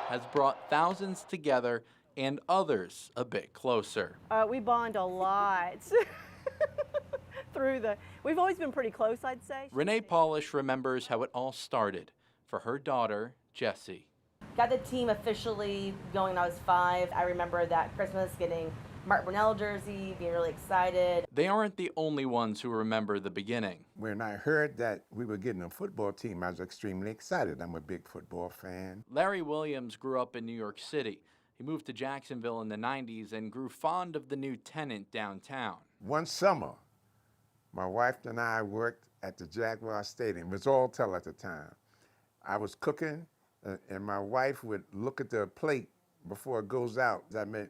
has brought thousands together and others a bit closer. We bond a lot we've always been pretty close, I'd say. Renee Polish remembers how it all started for her daughter, Jessie. Got the team officially going when I was 5. I remember that Christmas getting Mark Brunell jersey, being really excited. They aren't the only ones who remember the beginning. When I heard that we were getting a football team, I was extremely excited. I'm a big football fan. Larry Williams grew up in New York City. He moved to Jacksonville in the 90s and grew fond of the new tenant downtown. One summer, my wife and I worked at the Jaguar Stadium. It was all tell at the time. I was cooking, and my wife would look at the plate before it goes out. I met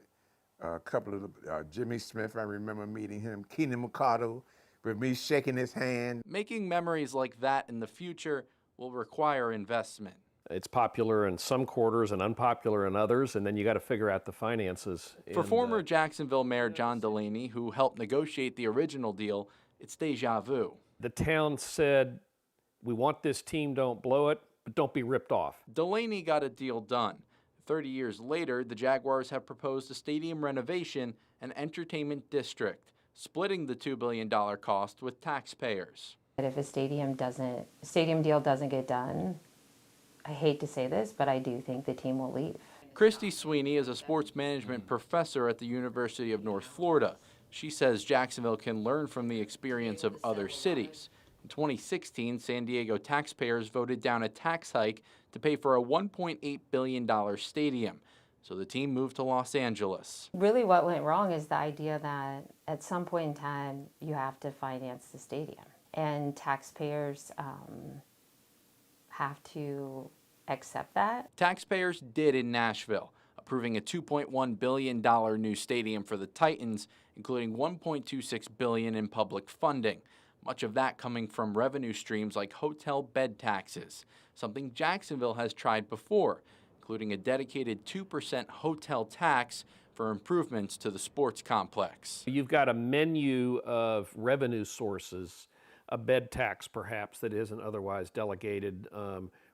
a couple of Jimmy Smith, I remember meeting him, Keenan McCardle, with me shaking his hand. Making memories like that in the future will require investment. It's popular in some quarters and unpopular in others, and then you got to figure out the finances. For former Jacksonville Mayor John Delaney, who helped negotiate the original deal, it's déjà vu. The town said, we want this team, don't blow it, but don't be ripped off. Delaney got a deal done. 30 years later, the Jaguars have proposed a stadium renovation and entertainment district, splitting the $2 billion cost with taxpayers. If a stadium deal doesn't get done, I hate to say this, but I do think the team will leave. Christy Sweeney is a sports management professor at the University of North Florida. She says Jacksonville can learn from the experience of other cities. In 2016, San Diego taxpayers voted down a tax hike to pay for a $1.8 billion stadium. So the team moved to Los Angeles. Really what went wrong is the idea that at some point in time you have to finance the stadium. And taxpayers have to accept that. Taxpayers did in Nashville, approving a $2.1 billion new stadium for the Titans, including $1.26 billion in public funding. Much of that coming from revenue streams like hotel bed taxes, something Jacksonville has tried before, including a dedicated 2% hotel tax for improvements to the sports complex. You've got a menu of revenue sources, a bed tax perhaps that isn't otherwise delegated,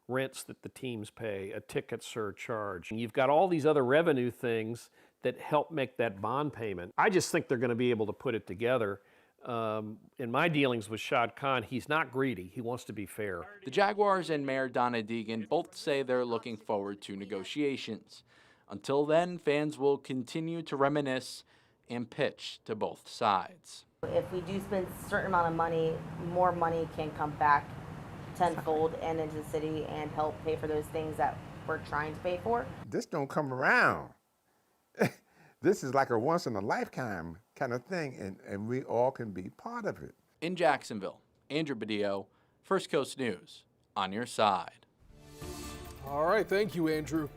rents that the teams pay, a ticket surcharge. You've got all these other revenue things that help make that bond payment. I just think they're going to be able to put it together. In my dealings with Shad Khan, he's not greedy. He wants to be fair. The Jaguars and Mayor Donna Deegan both say they're looking forward to negotiations. Until then, fans will continue to reminisce and pitch to both sides. If we do spend a certain amount of money, more money can come back tenfold and into the city and help pay for those things that we're trying to pay for. This don't come around. This is like a once-in-a-lifetime kind of thing, and we all can be part of it. In Jacksonville, Andrew Badillo, First Coast News, on your side. All right, thank you, Andrew.